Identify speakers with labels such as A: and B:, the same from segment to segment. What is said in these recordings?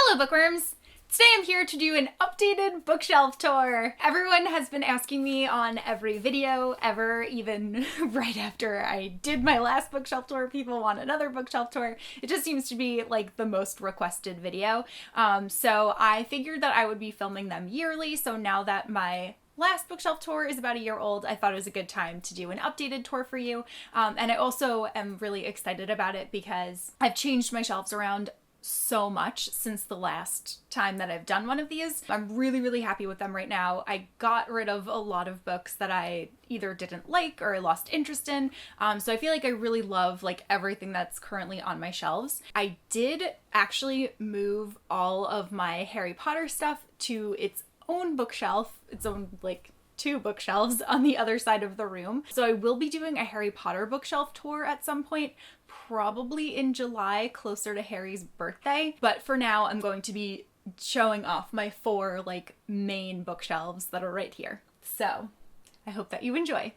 A: Hello bookworms! Today I'm here to do an updated bookshelf tour. Everyone has been asking me on every video ever, even right after I did my last bookshelf tour, people want another bookshelf tour. It just seems to be like the most requested video. So I figured that I would be filming them yearly, so now that my last bookshelf tour is about a year old, I thought it was a good time to do an updated tour for you. And I also am really excited about it because I've changed my shelves around so much since the last time that I've done one of these. I'm really happy with them right now. I got rid of a lot of books that I either didn't like or I lost interest in. So I feel like I really love like everything that's currently on my shelves. I did actually move all of my Harry Potter stuff to its own bookshelf, its own like 2 bookshelves on the other side of the room. So I will be doing a Harry Potter bookshelf tour at some point, probably in July, closer to Harry's birthday. But for now, I'm going to be showing off my 4 like main bookshelves that are right here. So I hope that you enjoy.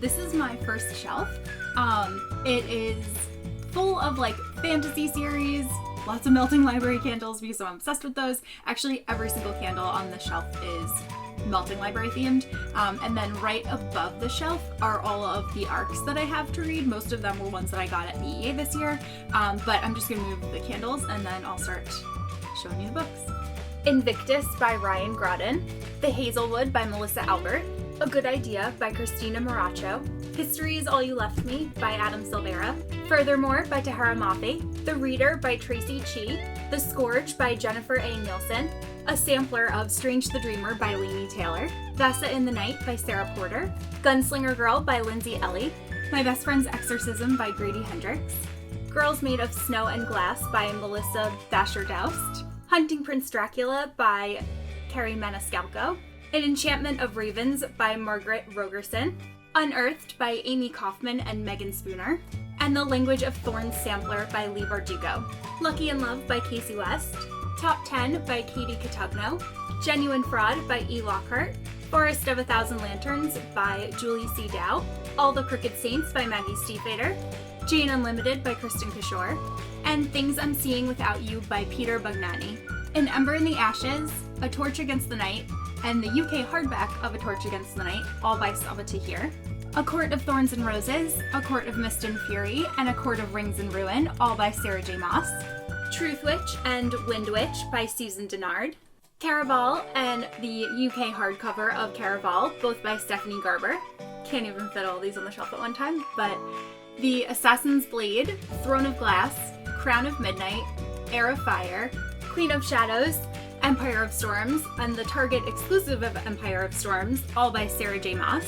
A: This is my first shelf. It is full of like fantasy series, lots of Melting Library candles because I'm obsessed with those. Actually, every single candle on the shelf is Melting Library themed. And then right above the shelf are all of the ARCs that I have to read. Most of them were ones that I got at BEA this year. But I'm just gonna move the candles and then I'll start showing you the books. Invictus by Ryan Grodin, The Hazelwood by Melissa Albert, A Good Idea by Christina Moracho, History is All You Left Me by Adam Silvera, Furthermore by Tahara Mafi, The Reader by Tracy Chi, The Scourge by Jennifer A. Nielsen, a sampler of Strange the Dreamer by Laini Taylor, Vasa in the Night by Sarah Porter, Gunslinger Girl by Lindsay Ellie, My Best Friend's Exorcism by Grady Hendrix, Girls Made of Snow and Glass by Melissa Basher-Doust, Hunting Prince Dracula by Carrie Maniscalco, An Enchantment of Ravens by Margaret Rogerson, Unearthed by Amy Kaufman and Megan Spooner, and The Language of Thorns sampler by Lee Bardugo, Lucky in Love by Casey West, Top 10 by Katie Catugno, Genuine Fraud by E. Lockhart, Forest of a Thousand Lanterns by Julie C. Dow, All the Crooked Saints by Maggie Stiefvater, Jane Unlimited by Kristen Kishore, and Things I'm Seeing Without You by Peter Bugnani, An Ember in the Ashes, A Torch Against the Night, and the UK hardback of A Torch Against the Night, all by Saba Tahir, A Court of Thorns and Roses, A Court of Mist and Fury, and A Court of Rings and Ruin, all by Sarah J. Maas, Truth Witch and Wind Witch by Susan Dennard, Caraval and the UK hardcover of Caraval, both by Stephanie Garber. Can't even fit all these on the shelf at one time, but The Assassin's Blade, Throne of Glass, Crown of Midnight, Heir of Fire, Queen of Shadows, Empire of Storms, and the Target exclusive of Empire of Storms, all by Sarah J. Maas,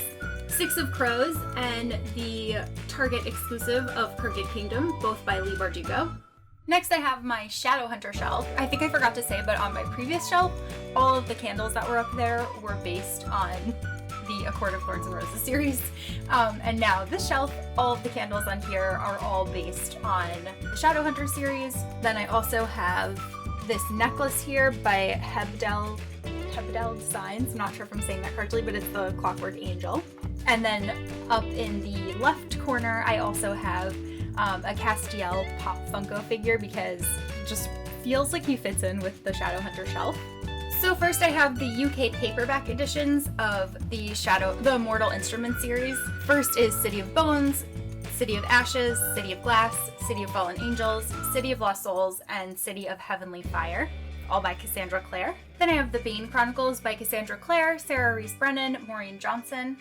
A: Six of Crows, and the Target exclusive of Crooked Kingdom, both by Lee Bardugo. Next I have my Shadowhunter shelf. I think I forgot to say, but on my previous shelf, all of the candles that were up there were based on the A Court of Thorns and Roses series. And now this shelf, all of the candles on here are all based on the Shadowhunter series. Then I also have this necklace here by Hebdel Designs. I'm not sure if I'm saying that correctly, but it's the Clockwork Angel. And then up in the left corner, I also have a Castiel Pop Funko figure because it just feels like he fits in with the Shadowhunter shelf. So first I have the UK paperback editions of the Mortal Instruments series. First is City of Bones, City of Ashes, City of Glass, City of Fallen Angels, City of Lost Souls, and City of Heavenly Fire, all by Cassandra Clare. Then I have the Bane Chronicles by Cassandra Clare, Sarah Reese Brennan, Maureen Johnson.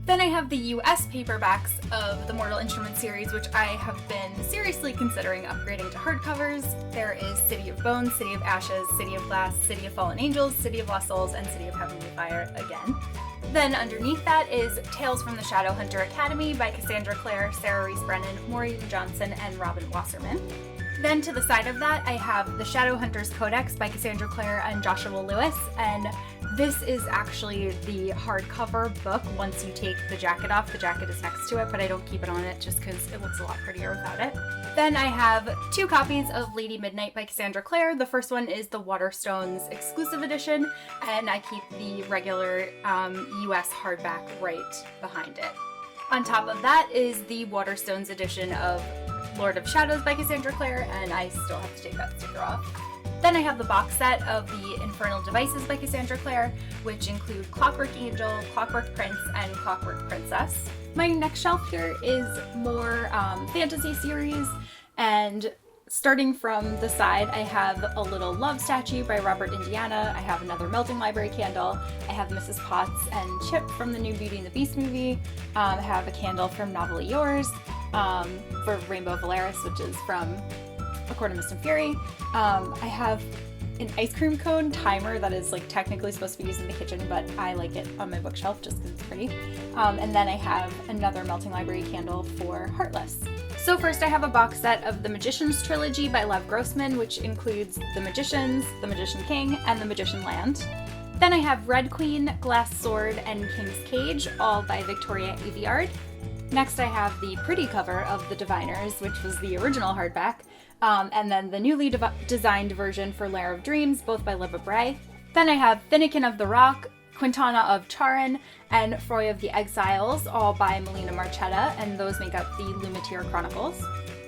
A: Then I have the US paperbacks of the Mortal Instruments series, which I have been seriously considering upgrading to hardcovers. There is City of Bones, City of Ashes, City of Glass, City of Fallen Angels, City of Lost Souls, and City of Heavenly Fire again. Then underneath that is Tales from the Shadowhunter Academy by Cassandra Clare, Sarah Reese Brennan, Maureen Johnson, and Robin Wasserman. Then to the side of that, I have the Shadowhunters Codex by Cassandra Clare and Joshua Lewis, and this is actually the hardcover book once you take the jacket off. The jacket is next to it, but I don't keep it on it just because it looks a lot prettier without it. Then I have 2 copies of Lady Midnight by Cassandra Clare. The first one is the Waterstones exclusive edition, and I keep the regular US hardback right behind it. On top of that is the Waterstones edition of Lord of Shadows by Cassandra Clare, and I still have to take that sticker off. Then I have the box set of the Infernal Devices by Cassandra Clare, which include Clockwork Angel, Clockwork Prince, and Clockwork Princess. My next shelf here is more fantasy series, and starting from the side, I have a little love statue by Robert Indiana. I have another Melting Library candle. I have Mrs. Potts and Chip from the new Beauty and the Beast movie. I have a candle from Novelly Yours for Rainbow Valeris, which is from A Court of Mist and Fury. I have an ice cream cone timer that is like technically supposed to be used in the kitchen, but I like it on my bookshelf just because it's pretty. And then I have another Melting Library candle for Heartless. So first I have a box set of the Magician's Trilogy by Lev Grossman, which includes The Magicians, The Magician King, and The Magician Land. Then I have Red Queen, Glass Sword, and King's Cage, all by Victoria Aveyard. Next I have the pretty cover of The Diviners, which was the original hardback, and then the newly designed version for Lair of Dreams, both by Liva Bray. Then I have Finnegan of the Rock, Quintana of Charon, and Froy of the Exiles, all by Melina Marchetta, and those make up the Lumitere Chronicles.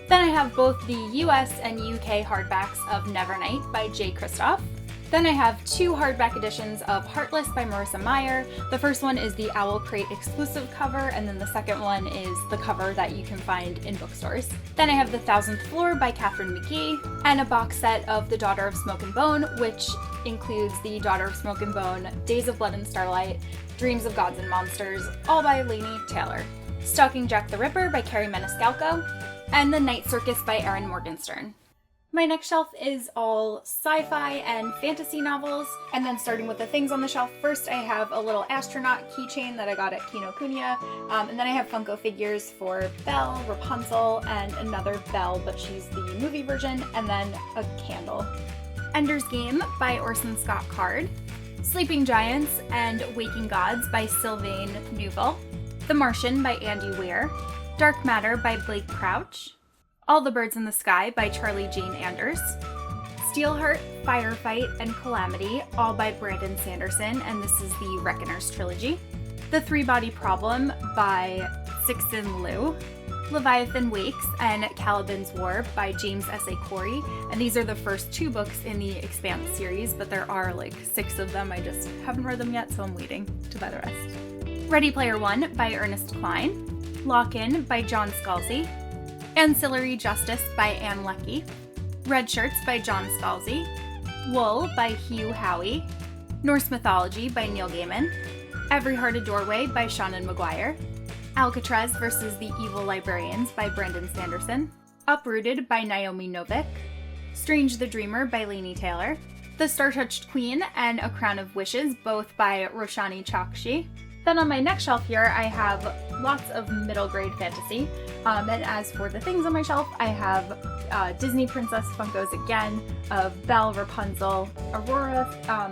A: Then I have both the US and UK hardbacks of Nevernight by Jay Kristoff. Then I have 2 hardback editions of Heartless by Marissa Meyer. The first one is the Owl Crate exclusive cover, and then the second one is the cover that you can find in bookstores. Then I have The Thousandth Floor by Catherine McGee, and a box set of The Daughter of Smoke and Bone, which includes The Daughter of Smoke and Bone, Days of Blood and Starlight, Dreams of Gods and Monsters, all by Laini Taylor, Stalking Jack the Ripper by Carrie Maniscalco, and The Night Circus by Erin Morgenstern. My next shelf is all sci-fi and fantasy novels, and then starting with the things on the shelf, first I have a little astronaut keychain that I got at Kinokuniya, and then I have Funko figures for Belle, Rapunzel, and another Belle, but she's the movie version, and then a candle. Ender's Game by Orson Scott Card, Sleeping Giants and Waking Gods by Sylvain Neuvel, The Martian by Andy Weir, Dark Matter by Blake Crouch, All the Birds in the Sky by Charlie Jane Anders, Steelheart, Firefight, and Calamity, all by Brandon Sanderson, and this is the Reckoners trilogy. The Three-Body Problem by Cixin Liu, Leviathan Wakes and Caliban's War by James S.A. Corey, and these are the first 2 books in the Expanse series, but there are like 6 of them. I just haven't read them yet, so I'm waiting to buy the rest. Ready Player One by Ernest Cline, Lock-In by John Scalzi, Ancillary Justice by Anne Leckie, Red Shirts by John Scalzi, Wool by Hugh Howey, Norse Mythology by Neil Gaiman, Every Hearted Doorway by Shannon Maguire, Alcatraz vs. the Evil Librarians by Brandon Sanderson, Uprooted by Naomi Novik, Strange the Dreamer by Laini Taylor, The Star-Touched Queen and A Crown of Wishes, both by Roshani Chakshi. Then on my next shelf here, I have lots of middle grade fantasy. And as for the things on my shelf, I have Disney Princess Funkos again of Belle, Rapunzel, Aurora,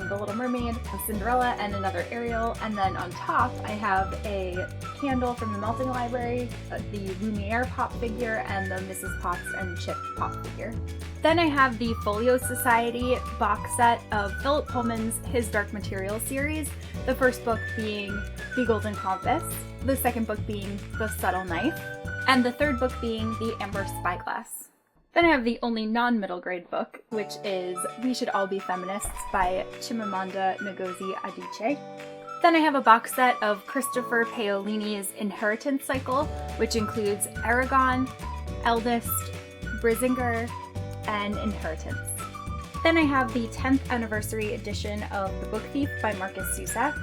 A: The Little Mermaid, Cinderella, and another Ariel. And then on top, I have a candle from the Melting Library, the Lumiere pop figure, and the Mrs. Potts and Chip pop figure. Then I have the Folio Society box set of Philip Pullman's His Dark Materials series, the first book being The Golden Compass, the second book being The Subtle Knife, and the third book being The Amber Spyglass. Then I have the only non-middle grade book, which is We Should All Be Feminists by Chimamanda Ngozi Adichie. Then I have a box set of Christopher Paolini's Inheritance Cycle, which includes Aragon, Eldest, Brisingar, and Inheritance. Then I have the 10th anniversary edition of The Book Thief by Marcus Zusak.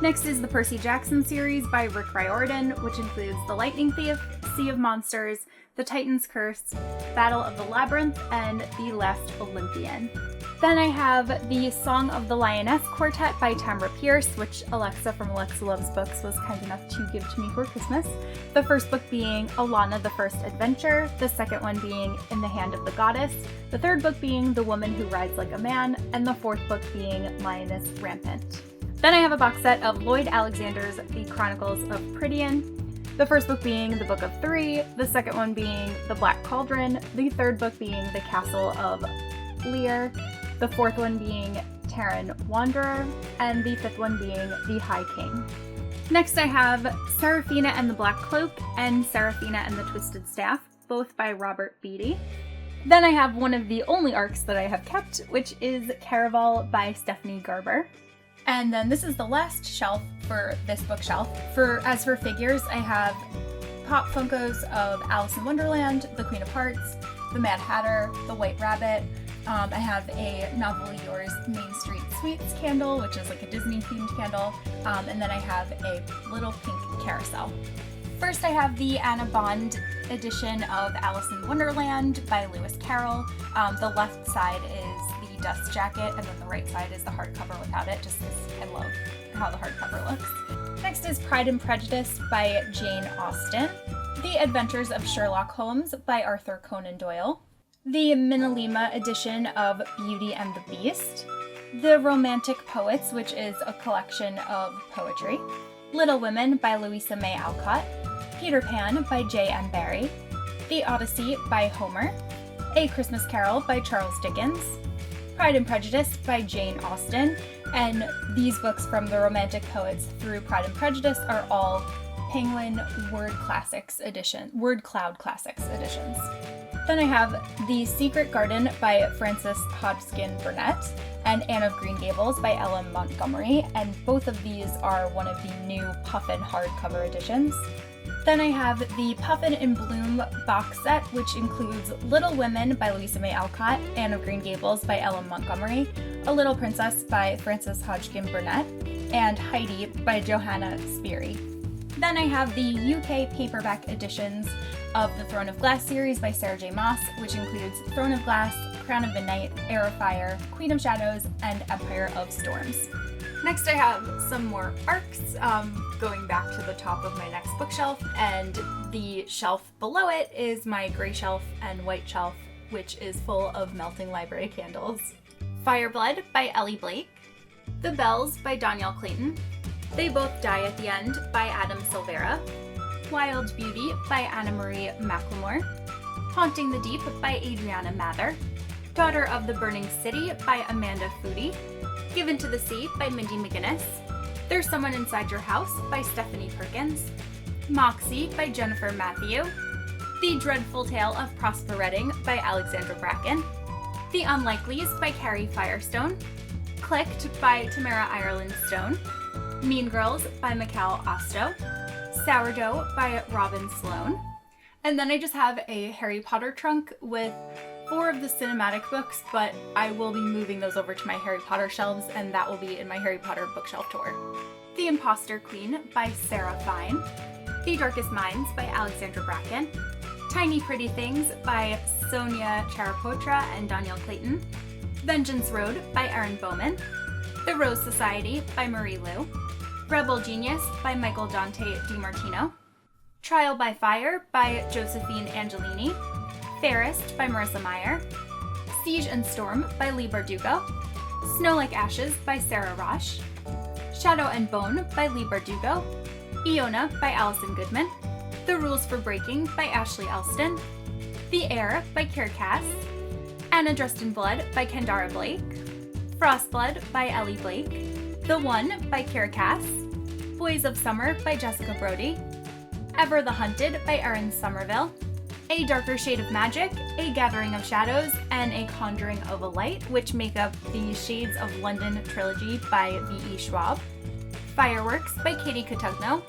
A: Next is the Percy Jackson series by Rick Riordan, which includes The Lightning Thief, Sea of Monsters, The Titan's Curse, Battle of the Labyrinth, and The Last Olympian. Then I have the Song of the Lioness Quartet by Tamra Pierce, which Alexa from Alexa Loves Books was kind enough to give to me for Christmas. The first book being Alana the First Adventure, the second one being In the Hand of the Goddess, the third book being The Woman Who Rides Like a Man, and the fourth book being Lioness Rampant. Then I have a box set of Lloyd Alexander's The Chronicles of Prydian, The first book being The Book of Three, the second one being The Black Cauldron, the third book being The Castle of Lear, the fourth one being Terran Wanderer, and the fifth one being The High King. Next I have Seraphina and the Black Cloak and Seraphina and the Twisted Staff, both by Robert Beatty. Then I have one of the only arcs that I have kept, which is Caraval by Stephanie Garber. And then this is the last shelf for this bookshelf. As for figures, I have Pop Funkos of Alice in Wonderland, the Queen of Hearts, the Mad Hatter, the White Rabbit. I have a Novelly Yours Main Street Sweets candle, which is like a Disney-themed candle. And then I have a little pink carousel. First, I have the Anna Bond edition of Alice in Wonderland by Lewis Carroll. The left side is the dust jacket, and then the right side is the hardcover without it, just because I love how the hardcover looks. Next is Pride and Prejudice by Jane Austen. The Adventures of Sherlock Holmes by Arthur Conan Doyle. The Minalima edition of Beauty and the Beast. The Romantic Poets, which is a collection of poetry. Little Women by Louisa May Alcott. Peter Pan by J.M. Barrie. The Odyssey by Homer. A Christmas Carol by Charles Dickens. Pride and Prejudice by Jane Austen, and these books from the Romantic Poets through Pride and Prejudice are all Penguin Word Cloud Classics editions. Then I have The Secret Garden by Frances Hodgkin Burnett and Anne of Green Gables by Ellen Montgomery, and both of these are one of the new Puffin hardcover editions. Then I have the Puffin in Bloom box set, which includes Little Women by Louisa May Alcott, Anne of Green Gables by Ellen Montgomery, A Little Princess by Frances Hodgkin Burnett, and Heidi by Johanna Spyri. Then I have the UK paperback editions of the Throne of Glass series by Sarah J. Maas, which includes Throne of Glass, Crown of Midnight, Heir of Fire, Queen of Shadows, and Empire of Storms. Next I have some more arcs, going back to the top of my next bookshelf, and the shelf below it is my gray shelf and white shelf, which is full of Melting Library candles. Fireblood by Ellie Blake, The Bells by Danielle Clayton, They Both Die at the End by Adam Silvera, Wild Beauty by Anna Marie McLemore, Haunting the Deep by Adriana Mather, Daughter of the Burning City by Amanda Foody, Given to the Sea by Mindy McGinnis, There's Someone Inside Your House by Stephanie Perkins, Moxie by Jennifer Matthew, The Dreadful Tale of Prosper Redding by Alexandra Bracken, The Unlikelies by Carrie Firestone, Clicked by Tamara Ireland Stone, Mean Girls by Mikal Osto, Sourdough by Robin Sloan, and then I just have a Harry Potter trunk with 4 of the cinematic books, but I will be moving those over to my Harry Potter shelves, and that will be in my Harry Potter bookshelf tour. The Imposter Queen by Sarah Fine, The Darkest Minds by Alexandra Bracken, Tiny Pretty Things by Sonia Charapotra and Danielle Clayton, Vengeance Road by Erin Bowman, The Rose Society by Marie Lu, Rebel Genius by Michael Dante DiMartino, Trial by Fire by Josephine Angelini, Fairest by Marissa Meyer, Siege and Storm by Lee Bardugo, Snow Like Ashes by Sarah Rosh, Shadow and Bone by Lee Bardugo, Iona by Allison Goodman, The Rules for Breaking by Ashley Elston, The Air by Kier Cass, Anna Dressed in Blood by Kendara Blake, Frostblood by Ellie Blake, The One by Kier Cass, Boys of Summer by Jessica Brody, Ever the Hunted by Erin Somerville, A Darker Shade of Magic, A Gathering of Shadows, and A Conjuring of a Light, which make up the Shades of London trilogy by V.E. Schwab, Fireworks by Katie Cotugno,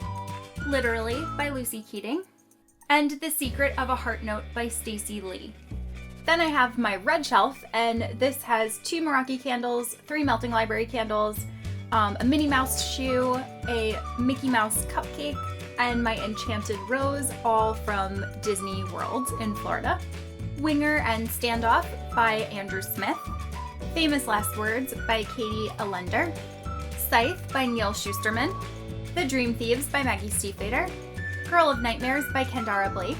A: Literally by Lucy Keating, and The Secret of a Heart Note by Stacey Lee. Then I have my red shelf, and this has 2 Meraki candles, 3 Melting Library candles, a Minnie Mouse shoe, a Mickey Mouse cupcake, and my Enchanted Rose, all from Disney World in Florida. Winger and Standoff by Andrew Smith. Famous Last Words by Katie Allender. Scythe by Neil Schusterman. The Dream Thieves by Maggie Stiefvater. Girl of Nightmares by Kendara Blake.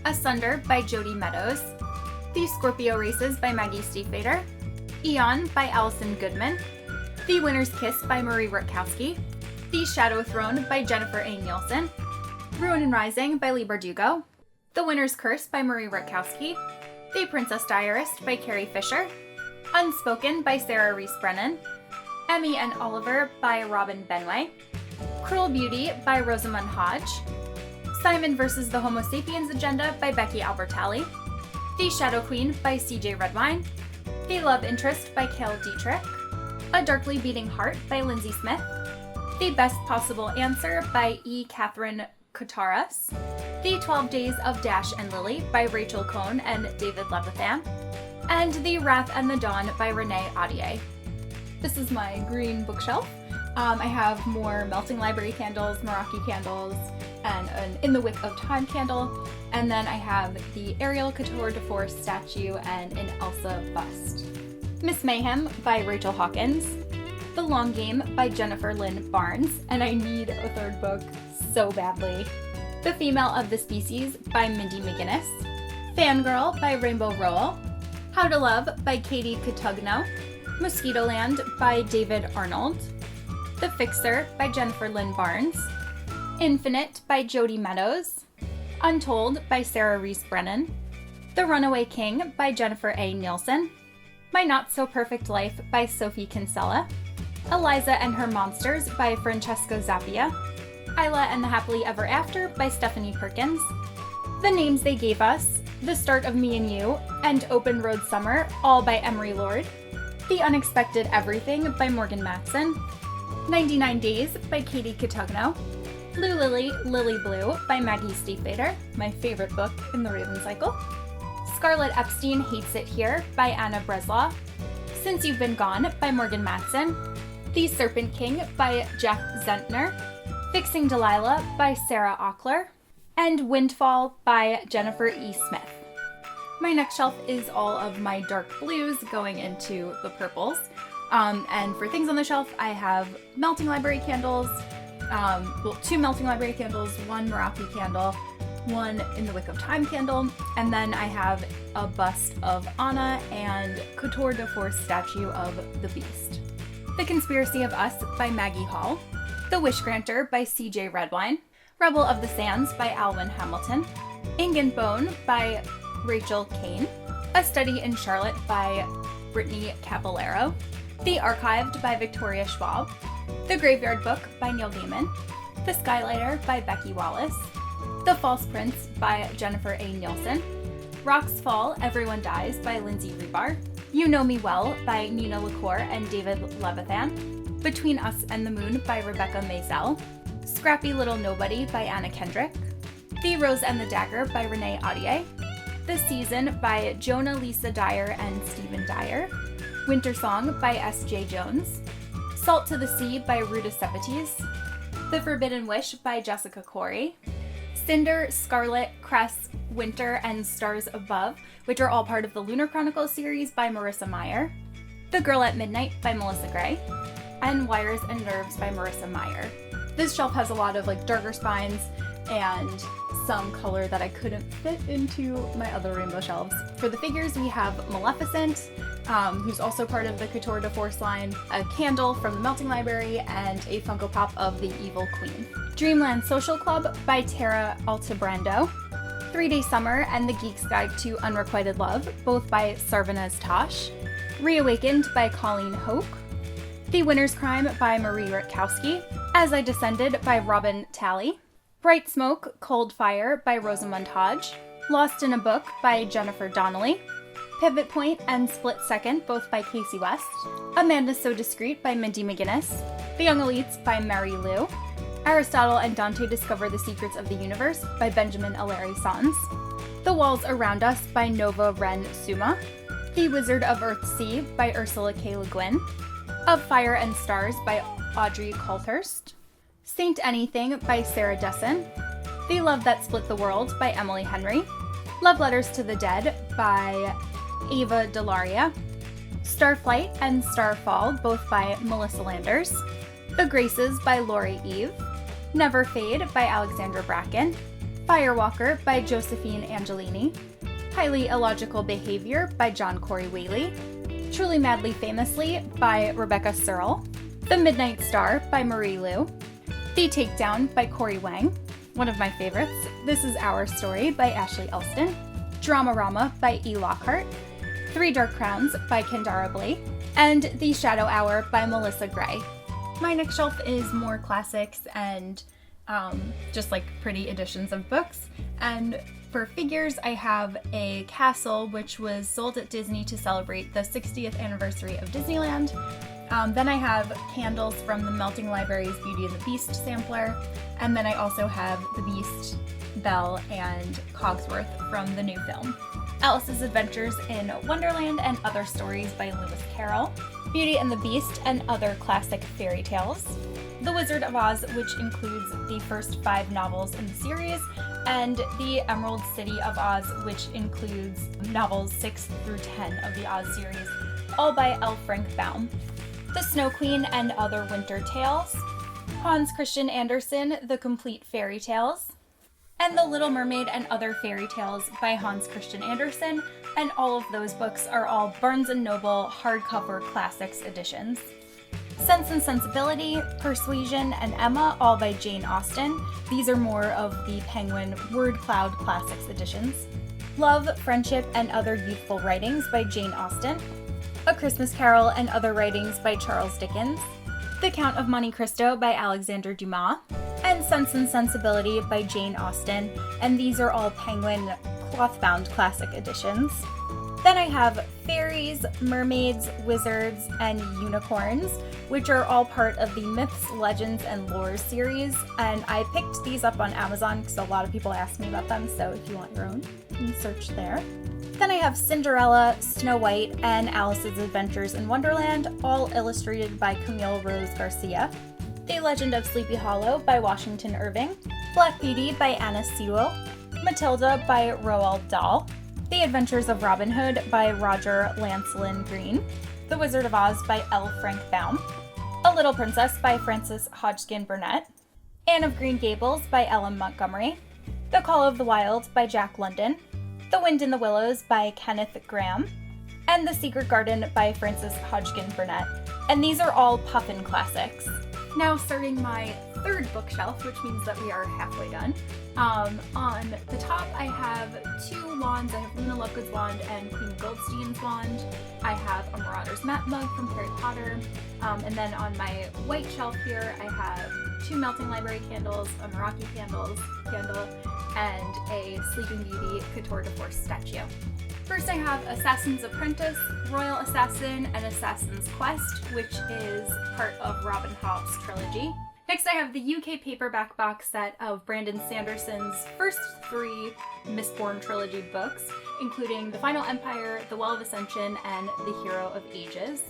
A: Asunder by Jody Meadows. The Scorpio Races by Maggie Stiefvater. Eon by Allison Goodman. The Winner's Kiss by Marie Rutkowski. The Shadow Throne by Jennifer A. Nielsen. Ruin and Rising by Leigh Bardugo, The Winner's Curse by Marie Rutkowski, The Princess Diarist by Carrie Fisher, Unspoken by Sarah Reese Brennan, Emmy and Oliver by Robin Benway, Cruel Beauty by Rosamund Hodge, Simon vs. the Homo Sapiens Agenda by Becky Albertalli, The Shadow Queen by CJ Redwine, The Love Interest by Cale Dietrich, A Darkly Beating Heart by Lindsay Smith, The Best Possible Answer by E. Catherine Kotaras, The 12 Days of Dash and Lily by Rachel Cohn and David Levithan, and The Wrath and the Dawn by Renee Audier. This is my green bookshelf. I have more Melting Library candles, Meraki candles, and an In the Wick of Time candle, and then I have the Ariel Couture de Force statue and an Elsa bust. Miss Mayhem by Rachel Hawkins, The Long Game by Jennifer Lynn Barnes, and I need a third book so badly. The Female of the Species by Mindy McGinnis, Fangirl by Rainbow Rowell, How to Love by Katie Cotugno, Mosquitoland by David Arnold, The Fixer by Jennifer Lynn Barnes, Infinite by Jody Meadows, Untold by Sarah Reese Brennan, The Runaway King by Jennifer A. Nielsen, My Not So Perfect Life by Sophie Kinsella, Eliza and Her Monsters by Francesca Zappia, Isla and the Happily Ever After by Stephanie Perkins, The Names They Gave Us, The Start of Me and You, and Open Road Summer, all by Emery Lord, The Unexpected Everything by Morgan Matson, 99 Days by Katie Cotugno, Blue Lily, Lily Blue by Maggie Stiefvater, my favorite book in the Raven Cycle, Scarlet Epstein Hates It Here by Anna Breslaw, Since You've Been Gone by Morgan Matson, The Serpent King by Jeff Zentner, Fixing Delilah by Sarah Ockler, and Windfall by Jennifer E. Smith. My next shelf is all of my dark blues going into the purples. And for things on the shelf, I have Melting Library candles, two Melting Library candles, one Meraki candle, one In the Wick of Time candle, and then I have a bust of Anna and Couture de Force statue of the Beast. The Conspiracy of Us by Maggie Hall, The Wishgranter by C.J. Redwine, Rebel of the Sands by Alwyn Hamilton, Ink and Bone by Rachel Kane, A Study in Charlotte by Brittany Caballero, The Archived by Victoria Schwab, The Graveyard Book by Neil Gaiman, The Skylighter by Becky Wallace, The False Prince by Jennifer A. Nielsen, Rocks Fall, Everyone Dies by Lindsay Rebar, You Know Me Well by Nina LaCour and David Levithan, Between Us and the Moon by Rebecca Maisel, Scrappy Little Nobody by Anna Kendrick, The Rose and the Dagger by Renee Audier, The Season by Jonah Lisa Dyer and Stephen Dyer, Winter Song by S.J. Jones, Salt to the Sea by Ruta Sepetys, The Forbidden Wish by Jessica Corey, Cinder, Scarlet, Cress, Winter, and Stars Above, which are all part of the Lunar Chronicles series by Marissa Meyer, The Girl at Midnight by Melissa Gray, and Wires and Nerves by Marissa Meyer. This shelf has a lot of darker spines and some color that I couldn't fit into my other rainbow shelves. For the figures, we have Maleficent, who's also part of the Couture de Force line, a candle from the Melting Library, and a Funko Pop of the Evil Queen. Dreamland Social Club by Tara Altebrando, 3-Day Summer and the Geek's Guide to Unrequited Love, both by Sarvanas Tosh, Reawakened by Colleen Hoke, The Winner's Crime by Marie Rutkowski, As I Descended by Robin Talley, Bright Smoke, Cold Fire by Rosamund Hodge, Lost in a Book by Jennifer Donnelly, Pivot Point and Split Second, both by Casey West, Amanda So Discreet by Mindy McGinnis, The Young Elites by Mary Lou, Aristotle and Dante Discover the Secrets of the Universe by Benjamin Alary Sons, The Walls Around Us by Nova Ren Suma, The Wizard of Earthsea by Ursula K. Le Guin, Of Fire and Stars by Audrey Coulthurst, Saint Anything by Sarah Dessen, The Love That Split the World by Emily Henry, Love Letters to the Dead by Ava Delaria, Starflight and Starfall, both by Melissa Landers, The Graces by Lori Eve, Never Fade by Alexandra Bracken, Firewalker by Josephine Angelini, Highly Illogical Behavior by John Corey Whaley, Truly Madly Famously by Rebecca Searle, The Midnight Star by Marie Lou, The Takedown by Corey Wang, one of my favorites. This is Our Story by Ashley Elston, Dramarama by E. Lockhart, Three Dark Crowns by Kendara Blake, and The Shadow Hour by Melissa Gray. My next shelf is more classics and just like pretty editions of books. And for figures, I have a castle which was sold at Disney to celebrate the 60th anniversary of Disneyland. Then I have candles from the Melting Library's Beauty and the Beast sampler. And then I also have the Beast, Belle, and Cogsworth from the new film. Alice's Adventures in Wonderland and Other Stories by Lewis Carroll. Beauty and the Beast and Other Classic Fairy Tales. The Wizard of Oz, which includes the first 5 novels in the series, and The Emerald City of Oz, which includes novels 6 through 10 of the Oz series, all by L. Frank Baum. The Snow Queen and Other Winter Tales. Hans Christian Andersen, The Complete Fairy Tales. And The Little Mermaid and Other Fairy Tales by Hans Christian Andersen, and all of those books are all Barnes & Noble hardcover classics editions. Sense and Sensibility, Persuasion, and Emma, all by Jane Austen. These are more of the Penguin Word Cloud Classics editions. Love, Friendship, and Other Youthful Writings by Jane Austen. A Christmas Carol and Other Writings by Charles Dickens. The Count of Monte Cristo by Alexander Dumas. And Sense and Sensibility by Jane Austen, and these are all Penguin cloth-bound classic editions. Then I have fairies, mermaids, wizards, and unicorns, which are all part of the Myths, Legends, and Lore series, and I picked these up on Amazon because a lot of people ask me about them, so if you want your own, you can search there. Then I have Cinderella, Snow White, and Alice's Adventures in Wonderland, all illustrated by Camille Rose Garcia. The Legend of Sleepy Hollow by Washington Irving, Black Beauty by Anna Sewell, Matilda by Roald Dahl, The Adventures of Robin Hood by Roger Lancelyn Green, The Wizard of Oz by L. Frank Baum, A Little Princess by Frances Hodgkin Burnett, Anne of Green Gables by Ellen Montgomery, The Call of the Wild by Jack London, The Wind in the Willows by Kenneth Grahame, and The Secret Garden by Frances Hodgkin Burnett. And these are all Puffin classics. Now starting my third bookshelf, which means that we are halfway done. On the top I have 2 wands. I have Luna Lovegood's wand and Queen Goldstein's wand. I have a Marauder's map mug from Harry Potter. And then on my white shelf here I have 2 Melting Library candles, a Meraki candle, and a Sleeping Beauty Couture de Force statue. First I have Assassin's Apprentice, Royal Assassin, and Assassin's Quest, which is part of Robin Hobb's trilogy. Next I have the UK paperback box set of Brandon Sanderson's first 3 Mistborn trilogy books, including The Final Empire, The Well of Ascension, and The Hero of Ages.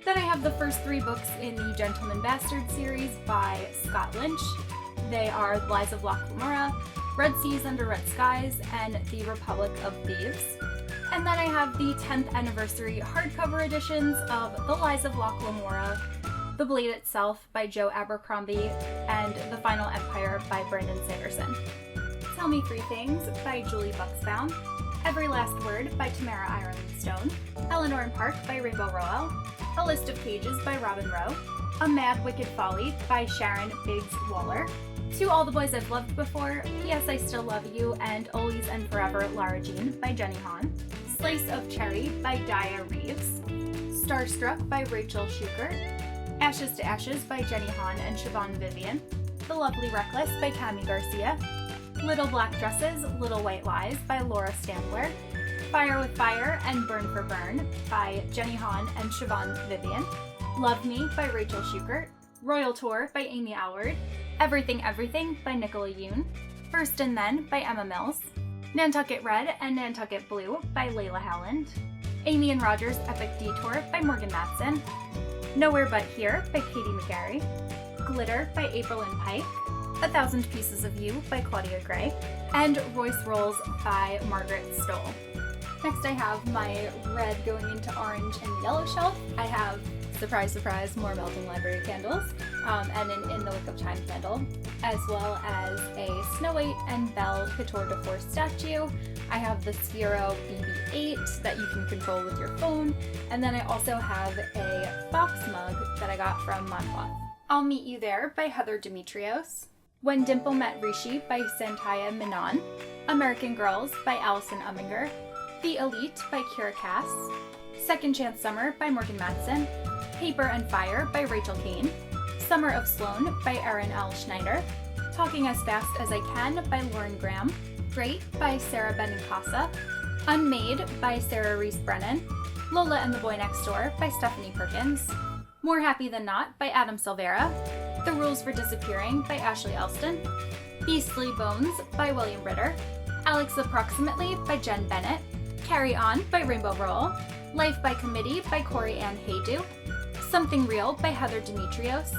A: Then I have the first 3 books in the Gentleman Bastard series by Scott Lynch. They are The Lies of Locke Lamora, Red Seas Under Red Skies, and The Republic of Thieves. And then I have the 10th anniversary hardcover editions of The Lies of Locke Lamora, The Blade Itself by Joe Abercrombie, and The Final Empire by Brandon Sanderson. Tell Me 3 Things by Julie Buxbaum, Every Last Word by Tamara Ireland Stone, Eleanor and Park by Rainbow Rowell, A List of Pages by Robin Rowe, A Mad Wicked Folly by Sharon Biggs Waller, To All the Boys I've Loved Before, P.S. I Still Love You, and Always and Forever Lara Jean by Jenny Han, Slice of Cherry by Daya Reeves, Starstruck by Rachel Schuker, Ashes to Ashes by Jenny Han and Siobhan Vivian, The Lovely Reckless by Cami Garcia, Little Black Dresses, Little White Lies by Laura Stampler, Fire with Fire and Burn for Burn by Jenny Han and Siobhan Vivian, Love Me by Rachel Schuker, Royal Tour by Amy Allward, Everything Everything by Nicola Yoon, First and Then by Emma Mills, Nantucket Red and Nantucket Blue by Layla Howland, Amy and Roger's Epic Detour by Morgan Matson, Nowhere But Here by Katie McGarry, Glitter by April Lynn Pike, 1,000 Pieces of You by Claudia Gray, and Royce Rolls by Margaret Stoll. Next I have my red going into orange and yellow shelf. I have, surprise, surprise, more Melting Library candles, and an In the Wick of Time candle, as well as a Snow White and Belle Couture de Force statue. I have the Sphero BB-8 that you can control with your phone, and then I also have a Fox mug that I got from Montclair. I'll Meet You There by Heather Demetrios, When Dimple Met Rishi by Santaya Menon, American Girls by Alison Umminger, The Elite by Kira Cass, Second Chance Summer by Morgan Matson, Paper and Fire by Rachel Kane, Summer of Sloan by Erin L. Schneider, Talking as Fast as I Can by Lauren Graham, Great by Sarah Benincasa, Unmade by Sarah Reese Brennan, Lola and the Boy Next Door by Stephanie Perkins, More Happy Than Not by Adam Silvera, The Rules for Disappearing by Ashley Elston, Beastly Bones by William Ritter, Alex Approximately by Jen Bennett, Carry On by Rainbow Roll, Life by Committee by Corey Ann Haydu, Something Real by Heather Demetrios,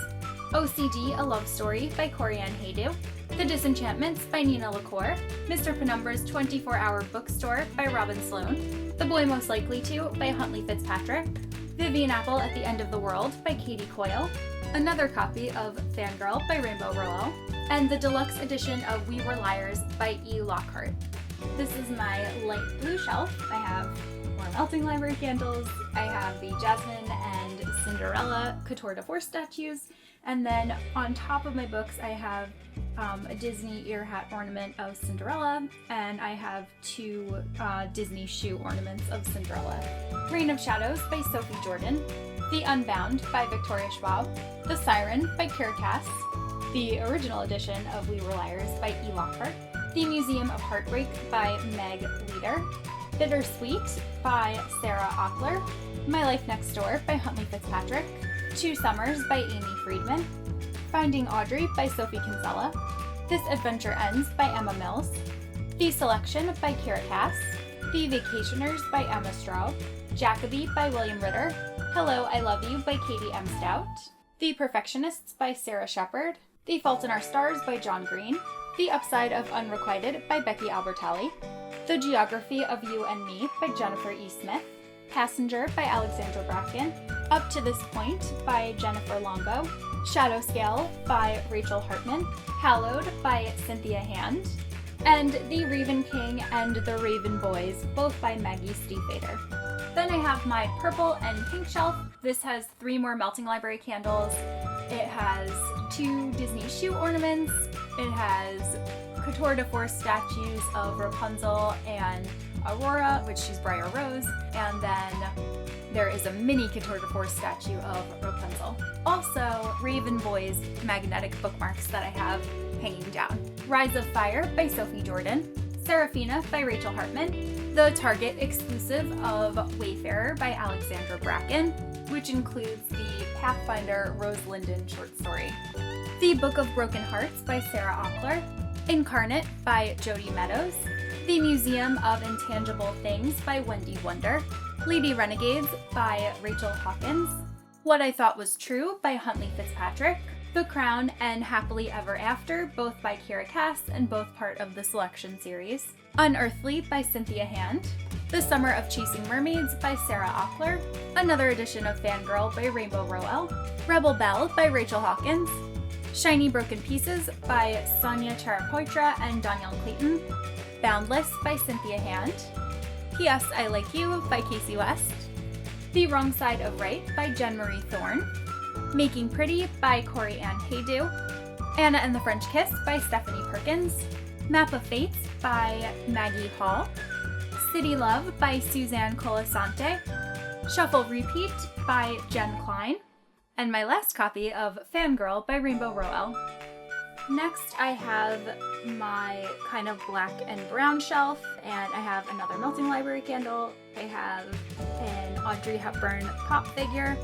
A: OCD A Love Story by Corey Ann Haydu, The Disenchantments by Nina LaCour, Mr. Penumbra's 24-Hour Bookstore by Robin Sloan, The Boy Most Likely To by Huntley Fitzpatrick, Vivian Apple at the End of the World by Katie Coyle, another copy of Fangirl by Rainbow Rowell, and the deluxe edition of We Were Liars by E. Lockhart. This is my light blue shelf. I have more Melting Library candles, I have the Jasmine and Cinderella Couture de Force statues, and then on top of my books I have a Disney ear hat ornament of Cinderella, and I have two Disney shoe ornaments of Cinderella. Reign of Shadows by Sophie Jordan, The Unbound by Victoria Schwab, The Siren by Kira Cass, the original edition of We Were Liars by E. Lockhart, The Museum of Heartbreak by Meg Leader, Bittersweet by Sarah Ockler, My Life Next Door by Huntley Fitzpatrick, Two Summers by Amy Friedman, Finding Audrey by Sophie Kinsella, This Adventure Ends by Emma Mills, The Selection by Kira Cass, The Vacationers by Emma Straub, Jacoby by William Ritter, Hello, I Love You by Katie M. Stout, The Perfectionists by Sarah Shepard, The Fault in Our Stars by John Green, The Upside of Unrequited by Becky Albertelli, The Geography of You and Me by Jennifer E. Smith, Passenger by Alexandra Bracken, Up to This Point by Jennifer Longo, Shadow Scale by Rachel Hartman, Hallowed by Cynthia Hand, and The Raven King and the Raven Boys, both by Maggie Stiefvater. Then I have my purple and pink shelf. This has 3 more Melting Library candles. It has 2 Disney shoe ornaments. It has Couture de Force statues of Rapunzel and Aurora, which she's Briar Rose, and then there is a mini Couture de Force statue of Rapunzel. Also, Raven Boys magnetic bookmarks that I have hanging down. Rise of Fire by Sophie Jordan, Seraphina by Rachel Hartman, the Target exclusive of Wayfarer by Alexandra Bracken, which includes the Pathfinder Rose Linden short story, The Book of Broken Hearts by Sarah Ockler, Incarnate by Jody Meadows, The Museum of Intangible Things by Wendy Wonder, Lady Renegades by Rachel Hawkins, What I Thought Was True by Huntley Fitzpatrick, The Crown and Happily Ever After, both by Kira Cass and both part of the Selection series, Unearthly by Cynthia Hand, The Summer of Chasing Mermaids by Sarah Ockler, another edition of Fangirl by Rainbow Rowell, Rebel Belle by Rachel Hawkins, Shiny Broken Pieces by Sonia Charapoitra and Danielle Clayton, Boundless by Cynthia Hand, P.S. I Like You by Casey West, The Wrong Side of Right by Jen Marie Thorne, Making Pretty by Corey Ann Haydu, Anna and the French Kiss by Stephanie Perkins, Map of Fates by Maggie Hall, City Love by Suzanne Colasante, Shuffle Repeat by Jen Klein, and my last copy of Fangirl by Rainbow Rowell. Next, I have my kind of black and brown shelf, and I have another Melting Library candle. I have an Audrey Hepburn pop figure,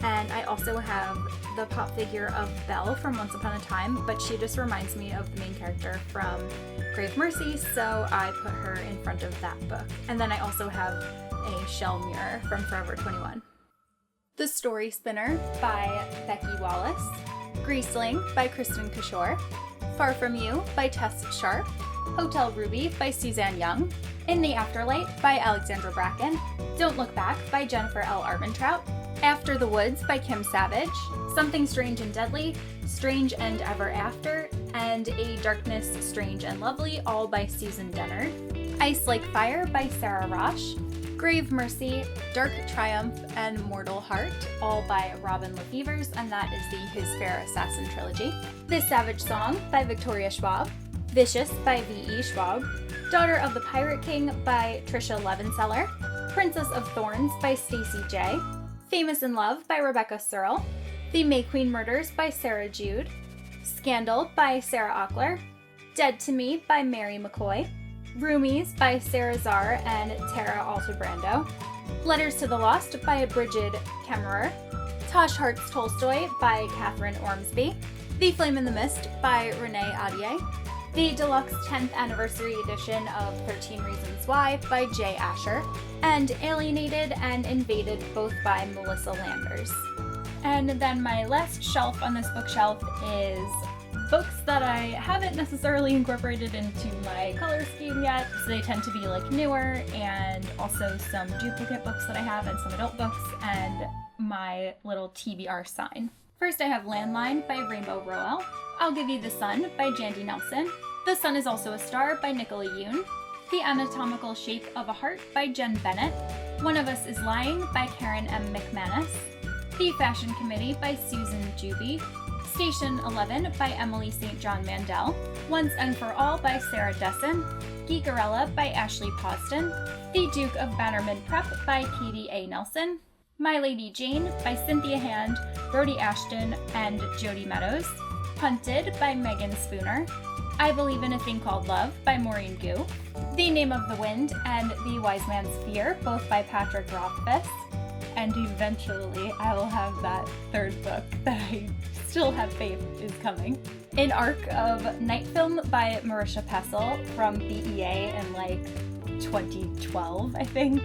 A: and I also have the pop figure of Belle from Once Upon a Time, but she just reminds me of the main character from Grave Mercy, so I put her in front of that book. And then I also have a shell mirror from Forever 21. The Story Spinner by Becky Wallace, Greaseling by Kristen Kishore, Far From You by Tess Sharp, Hotel Ruby by Suzanne Young, In the Afterlight by Alexandra Bracken, Don't Look Back by Jennifer L. Armentrout, After the Woods by Kim Savage, Something Strange and Deadly, Strange and Ever After, and A Darkness Strange and Lovely, all by Susan Dennard, Ice Like Fire by Sarah Rosh, Grave Mercy, Dark Triumph, and Mortal Heart, all by Robin Lefevers, and that is the His Fair Assassin trilogy. This Savage Song by Victoria Schwab. Vicious by V.E. Schwab. Daughter of the Pirate King by Tricia Levenseller. Princess of Thorns by Stacey J. Famous in Love by Rebecca Searle. The May Queen Murders by Sarah Jude. Scandal by Sarah Ackler. Dead to Me by Mary McCoy. Roomies by Sarah Zarr and Tara Altebrando. Letters to the Lost by Bridget Kemmerer. Tosh Hart's Tolstoy by Catherine Ormsby. The Flame in the Mist by Renee Adier. The deluxe 10th anniversary edition of 13 Reasons Why by Jay Asher. And Alienated and Invaded, both by Melissa Landers. And then my last shelf on this bookshelf is books that I haven't necessarily incorporated into my color scheme yet, so they tend to be like newer, and also some duplicate books that I have and some adult books, and my little TBR sign. First I have Landline by Rainbow Rowell. I'll Give You the Sun by Jandy Nelson. The Sun is Also a Star by Nicola Yoon. The Anatomical Shape of a Heart by Jen Bennett. One of Us is Lying by Karen M. McManus. The Fashion Committee by Susan Juby. Station 11 by Emily St. John Mandel. Once and For All by Sarah Dessen. Geekerella by Ashley Poston. The Duke of Bannerman Prep by Katie A. Nelson. My Lady Jane by Cynthia Hand, Brody Ashton, and Jody Meadows. Hunted by Megan Spooner. I Believe in a Thing Called Love by Maureen Gu. The Name of the Wind and The Wise Man's Fear, both by Patrick Rothfuss. And eventually I will have that third book that I still have faith is coming. An Arc of Night Film by Marisha Pessel from BEA in like 2012, I think.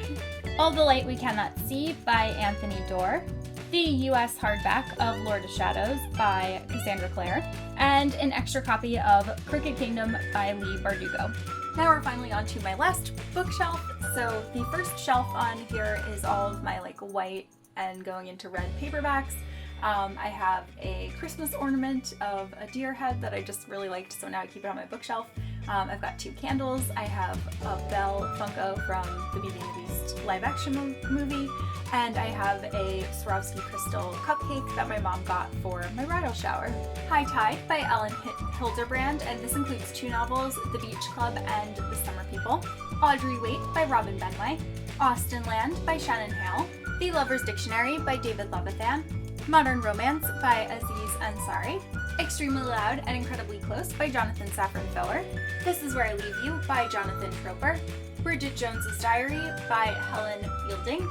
A: All the Light We Cannot See by Anthony Dorr. The U.S. hardback of Lord of Shadows by Cassandra Clare. And an extra copy of Crooked Kingdom by Lee Bardugo. Now we're finally on to my last bookshelf. So the first shelf on here is all of my like white and going into red paperbacks. I have a Christmas ornament of a deer head that I just really liked, so now I keep it on my bookshelf. I've got 2 candles. I have a Belle Funko from the Beauty and the Beast live action movie, and I have a Swarovski crystal cupcake that my mom got for my bridal shower. High Tide by Ellen Hilderbrand, and this includes 2 novels, The Beach Club and The Summer People. Audrey Waite by Robin Benway. Austin Land by Shannon Hale. The Lover's Dictionary by David Levithan. Modern Romance by Aziz Ansari. Extremely Loud and Incredibly Close by Jonathan Safran Foer. This Is Where I Leave You by Jonathan Troper. Bridget Jones's Diary by Helen Fielding.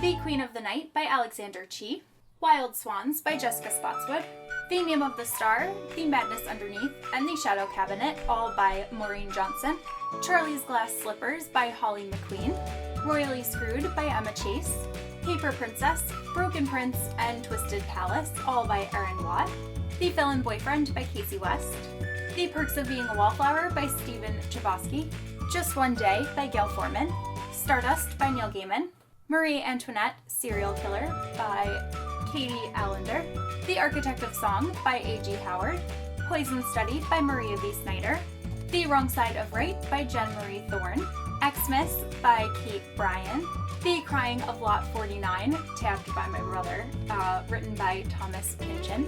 A: The Queen of the Night by Alexander Chee. Wild Swans by Jessica Spotswood. The Name of the Star, The Madness Underneath, and The Shadow Cabinet, all by Maureen Johnson. Charlie's Glass Slippers by Holly McQueen. Royally Screwed by Emma Chase. Paper Princess, Broken Prince, and Twisted Palace, all by Erin Watt. The Felon Boyfriend by Casey West. The Perks of Being a Wallflower by Stephen Chbosky. Just One Day by Gail Forman. Stardust by Neil Gaiman. Marie Antoinette, Serial Killer by Katie Allender. The Architect of Song by A.G. Howard. Poison Study by Maria V. Snyder. The Wrong Side of Right by Jen Marie Thorne. Xmas by Kate Bryan. The Crying of Lot 49, tabbed by my brother, written by Thomas Pynchon.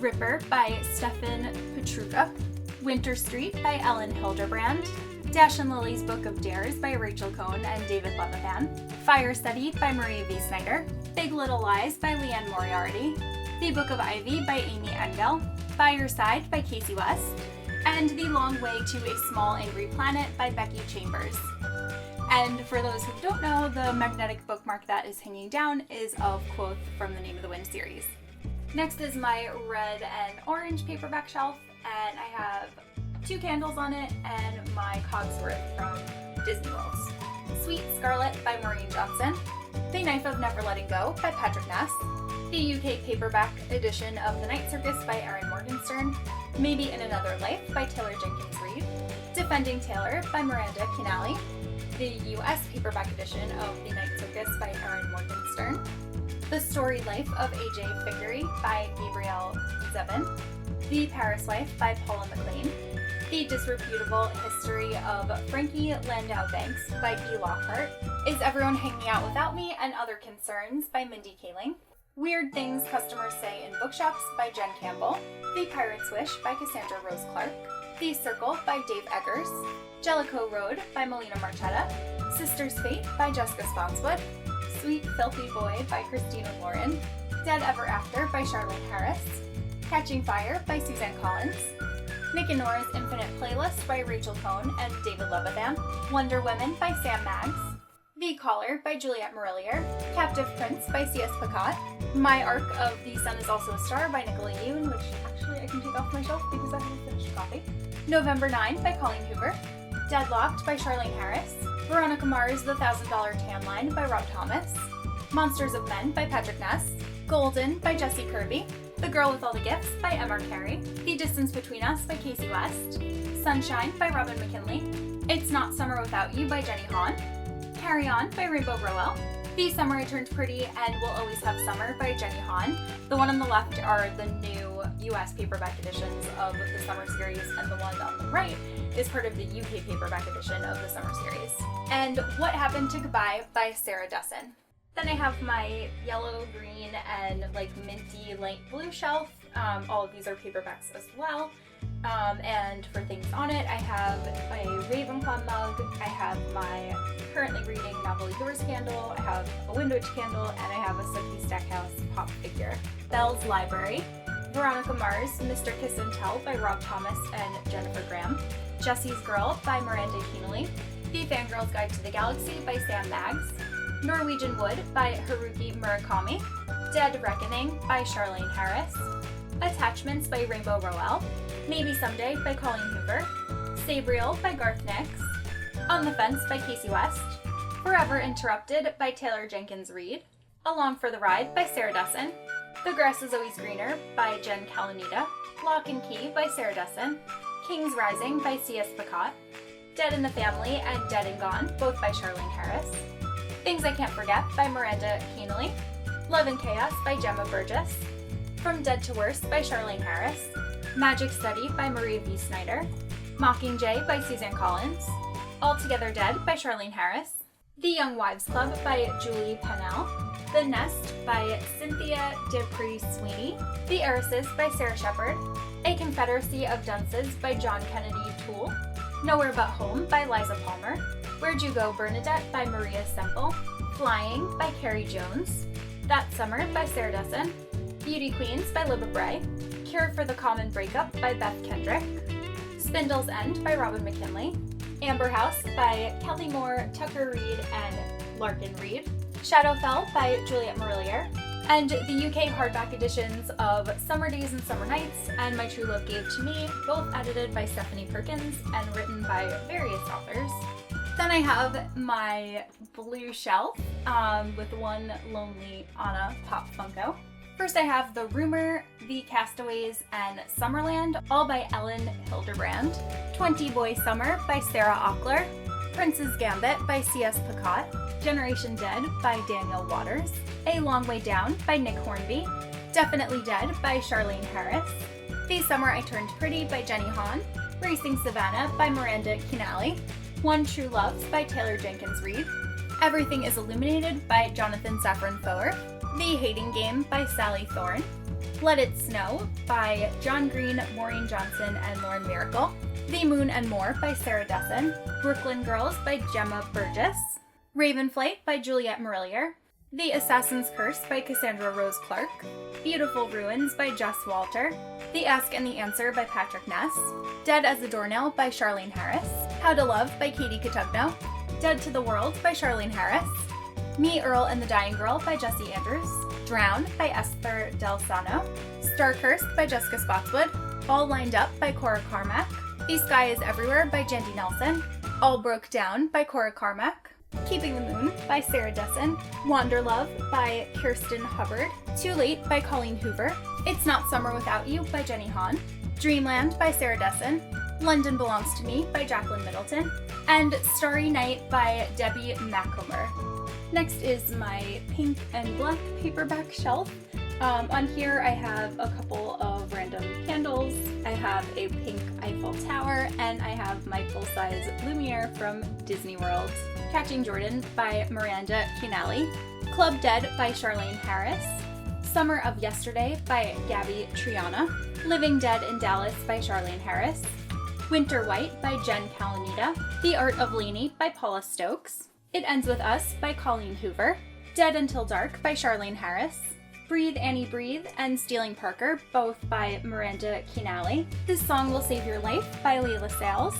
A: Ripper by Stefan Petruka. Winter Street by Ellen Hilderbrand. Dash and Lily's Book of Dares by Rachel Cohn and David Levithan. Fire Study by Maria V. Snyder. Big Little Lies by Leanne Moriarty. The Book of Ivy by Amy Engel. By Your Side by Casey West. And The Long Way to a Small Angry Planet by Becky Chambers. And for those who don't know, the magnetic bookmark that is hanging down is of Quoth from the Name of the Wind series. Next is my red and orange paperback shelf, and I have 2 candles on it and my Cogsworth from Disney World. Sweet Scarlet by Maureen Johnson. The Knife of Never Letting Go by Patrick Ness. The UK paperback edition of The Night Circus by Erin Morgenstern. Maybe in Another Life by Taylor Jenkins Reid. Defending Taylor by Miranda Kinali. The US paperback edition of The Night Circus by Erin Morgenstern. The Storied Life of A.J. Vickery by Gabrielle Zevin. The Paris Life by Paula McLean. The Disreputable History of Frankie Landau Banks by E. Lockhart. Is Everyone Hanging Out Without Me and Other Concerns by Mindy Kaling. Weird Things Customers Say in Bookshops by Jen Campbell. The Pirate's Wish by Cassandra Rose Clark. The Circle by Dave Eggers. Jellicoe Road by Melina Marchetta. Sister's Fate by Jessica Sponswood. Sweet Filthy Boy by Christina Lauren. Dead Ever After by Charlene Harris. Catching Fire by Suzanne Collins. Nick and Nora's Infinite Playlist by Rachel Cohn and David Levitan. Wonder Women by Sam Maggs. The Caller by Juliette Marillier. Captive Prince by C.S. Pacat. My Arc of The Sun Is Also a Star by Nicola Yoon, which actually I can take off my shelf because I haven't finished a copy. November 9 by Colleen Hoover. Deadlocked by Charlene Harris. Veronica Mars' The $1,000 Tan Line by Rob Thomas. Monsters of Men by Patrick Ness. Golden by Jesse Kirby. The Girl with All the Gifts by M.R. Carey. The Distance Between Us by Casey West. Sunshine by Robin McKinley. It's Not Summer Without You by Jenny Han. Carry On by Rainbow Rowell. The Summer I Turned Pretty and Will Always Have Summer by Jenny Han. The one on the left are the new US paperback editions of the Summer series, and the one on the right is part of the UK paperback edition of the Summer series. And What Happened to Goodbye by Sarah Desson. Then I have my yellow, green, and like minty light blue shelf. All of these are paperbacks as well. And for things on it, I have a Ravenclaw mug, I have my currently reading Novel Yours candle, I have a Windwitch candle, and I have a Sophie Stackhouse pop figure. Belle's Library. Veronica Mars, Mr. Kiss and Tell by Rob Thomas and Jennifer Graham. Jesse's Girl by Miranda Keenely. The Fangirl's Guide to the Galaxy by Sam Maggs. Norwegian Wood by Haruki Murakami. Dead Reckoning by Charlene Harris. Attachments by Rainbow Rowell. Maybe Someday by Colleen Hoover. Sabriel by Garth Nix. On the Fence by Casey West. Forever Interrupted by Taylor Jenkins Reid. Along for the Ride by Sarah Desson. The Grass is Always Greener by Jen Calanita. Lock and Key by Sarah Desson. King's Rising by C.S. Pacat. Dead in the Family and Dead and Gone, both by Charlene Harris. Things I Can't Forget by Miranda Keenely. Love and Chaos by Gemma Burgess. From Dead to Worse by Charlene Harris. Magic Study by Maria V. Snyder. Mockingjay by Suzanne Collins. Altogether Dead by Charlene Harris. The Young Wives Club by Julie Pennell. The Nest by Cynthia Dupree Sweeney. The Heiresses by Sarah Shepard. A Confederacy of Dunces by John Kennedy Toole. Nowhere But Home by Liza Palmer. Where'd You Go, Bernadette by Maria Semple. Flying by Carrie Jones. That Summer by Sarah Desson. Beauty Queens by Libba Bray. Cure for the Common Breakup by Beth Kendrick. Spindle's End by Robin McKinley. Amber House by Kelly Moore, Tucker Reed, and Larkin Reed. Shadowfell by Juliette Marillier. And the UK hardback editions of Summer Days and Summer Nights and My True Love Gave to Me, both edited by Stephanie Perkins and written by various authors. Then I have my blue shelf with one Lonely Anna Pop Funko. First I have The Rumor, The Castaways, and Summerland, all by Ellen Hildebrand. 20 Boy Summer by Sarah Ockler. Prince's Gambit by C.S. Pacat. Generation Dead by Daniel Waters. A Long Way Down by Nick Hornby. Definitely Dead by Charlene Harris. The Summer I Turned Pretty by Jenny Han. Racing Savannah by Miranda Kinali. One True Loves by Taylor Jenkins Reid. Everything is Illuminated by Jonathan Safran Foer. The Hating Game by Sally Thorne. Let It Snow by John Green, Maureen Johnson, and Lauren Miracle. The Moon and More by Sarah Desson. Brooklyn Girls by Gemma Burgess. Ravenflight by Juliette Marillier. The Assassin's Curse by Cassandra Rose Clark. Beautiful Ruins by Jess Walter. The Ask and the Answer by Patrick Ness. Dead as a Doornail by Charlene Harris. How to Love by Katie Cotugno. Dead to the World by Charlene Harris. Me, Earl, and the Dying Girl by Jessie Andrews. Drown by Esther Del Sano. Star Cursed by Jessica Spotswood. All Lined Up by Cora Carmack. The Sky is Everywhere by Jandy Nelson. All Broke Down by Cora Carmack. Keeping the Moon by Sarah Desson. Wanderlove by Kirsten Hubbard. Too Late by Colleen Hoover. It's Not Summer Without You by Jenny Han. Dreamland by Sarah Desson. London Belongs to Me by Jacqueline Middleton. And Starry Night by Debbie Macomber. Next is my pink and black paperback shelf. On here I have a couple of random candles. I have a pink Eiffel Tower, and I have my full-size Lumiere from Disney World. Catching Jordan by Miranda Cunali. Club Dead by Charlene Harris. Summer of Yesterday by Gabby Triana. Living Dead in Dallas by Charlene Harris. Winter White by Jen Calanita. The Art of Lainey by Paula Stokes. It Ends With Us by Colleen Hoover. Dead Until Dark by Charlene Harris. Breathe Annie Breathe and Stealing Parker, both by Miranda Cunali. This Song Will Save Your Life by Layla Sales.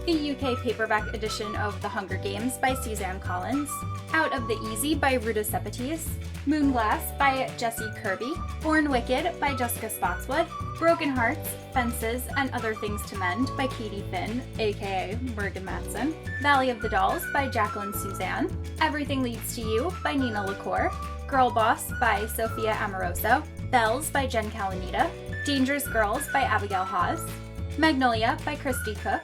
A: The UK paperback edition of The Hunger Games by Suzanne Collins. Out of the Easy by Ruta Sepetys. Moonglass by Jessie Kirby. Born Wicked by Jessica Spotswood. Broken Hearts, Fences, and Other Things to Mend by Katie Finn, aka Morgan Matson. Valley of the Dolls by Jacqueline Suzanne. Everything Leads to You by Nina LaCour. Girl Boss by Sophia Amoroso. Bells by Jen Calanita. Dangerous Girls by Abigail Hawes. Magnolia by Christy Cook.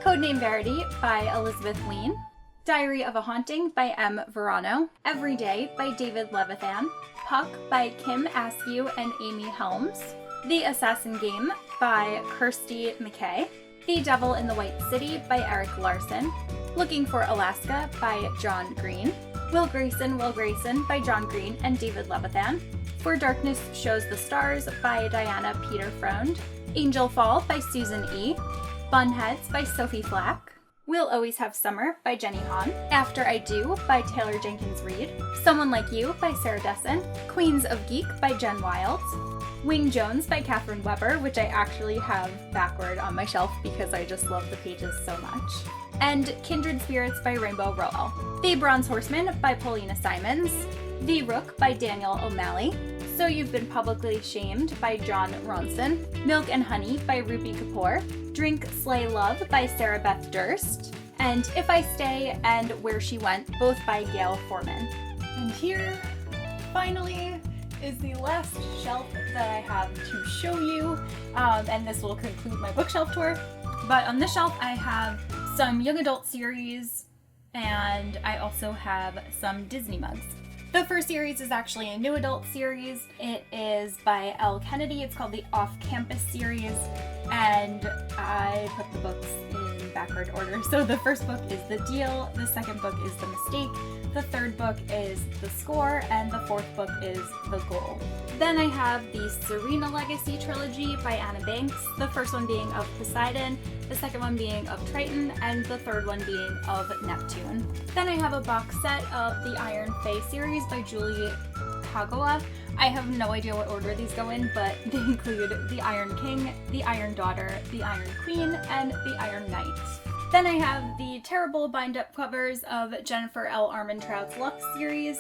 A: Codename Verity by Elizabeth Lean. Diary of a Haunting by M. Verano. Every Day by David Levithan. Puck by Kim Askew and Amy Helms. The Assassin Game by Kirsty McKay. The Devil in the White City by Eric Larson. Looking for Alaska by John Green. Will Grayson by John Green and David Levithan. For Darkness Shows the Stars by Diana Peter Fround. Angel Fall by Susan E. Bunheads by Sophie Flack. We'll Always Have Summer by Jenny Han. After I Do by Taylor Jenkins Reid. Someone Like You by Sarah Dessen. Queens of Geek by Jen Wild. Wing Jones by Catherine Weber, which I actually have backward on my shelf because I just love the pages so much. And Kindred Spirits by Rainbow Rowell. The Bronze Horseman by Paulina Simons. The Rook by Daniel O'Malley. So You've Been Publicly Shamed by John Ronson. Milk and Honey by Ruby Kapoor. Drink, Slay, Love by Sarah Beth Durst. And If I Stay and Where She Went, both by Gail Foreman. And here, finally, is the last shelf that I have to show you, and this will conclude my bookshelf tour. But on this shelf I have some young adult series, and I also have some Disney mugs. The first series is actually a new adult series. It is by Elle Kennedy. It's called the Off Campus series, and I put the books in backward order. So the first book is The Deal, the second book is The Mistake, the third book is The Score, and the fourth book is The Goal. Then I have the Serena Legacy trilogy by Anna Banks, the first one being of Poseidon, the second one being of Triton, and the third one being of Neptune. Then I have a box set of the Iron Fae series by Julie Kagawa. I have no idea what order these go in, but they include the Iron King, the Iron Daughter, the Iron Queen, and the Iron Knight. Then I have the terrible bind-up covers of Jennifer L. Armentrout's Lux series.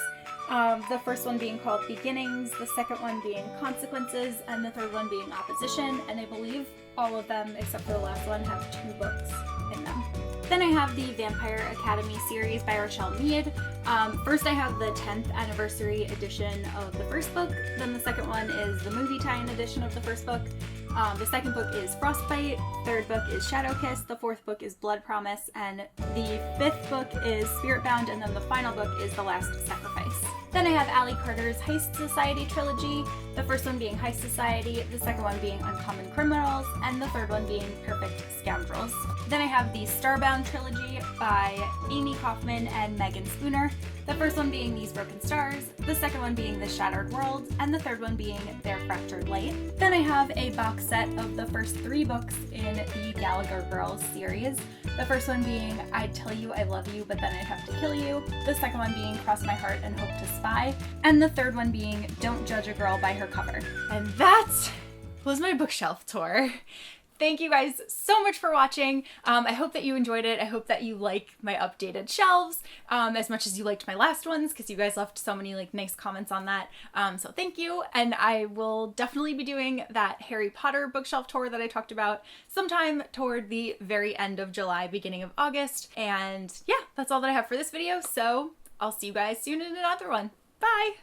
A: The first one being called Beginnings, the second one being Consequences, and the third one being Opposition, and I believe all of them, except for the last one, have 2 books in them. Then I have the Vampire Academy series by Rochelle Mead. First I have the 10th anniversary edition of the first book, then the second one is the movie tie-in edition of the first book. The second book is Frostbite, third book is Shadow Kiss, the fourth book is Blood Promise, and the fifth book is Spiritbound, and then the final book is The Last Sacrifice. Then I have Allie Carter's Heist Society trilogy, the first one being Heist Society, the second one being Uncommon Criminals, and the third one being Perfect Scoundrels. Then I have the Starbound trilogy by Amy Kaufman and Megan Spooner, the first one being These Broken Stars, the second one being The Shattered World, and the third one being Their Fractured Light. Then I have a box set of the first 3 books in the Gallagher Girls series, the first one being I'd Tell You I Love You But Then I'd Have to Kill You, the second one being Cross My Heart and Hope to Spy, and the third one being Don't Judge a Girl by Her Cover. And that was my bookshelf tour. Thank you guys so much for watching. I hope that you enjoyed it. I hope that you like my updated shelves as much as you liked my last ones, because you guys left so many nice comments on that. So thank you. And I will definitely be doing that Harry Potter bookshelf tour that I talked about sometime toward the very end of July, beginning of August. And yeah, that's all that I have for this video. So I'll see you guys soon in another one. Bye!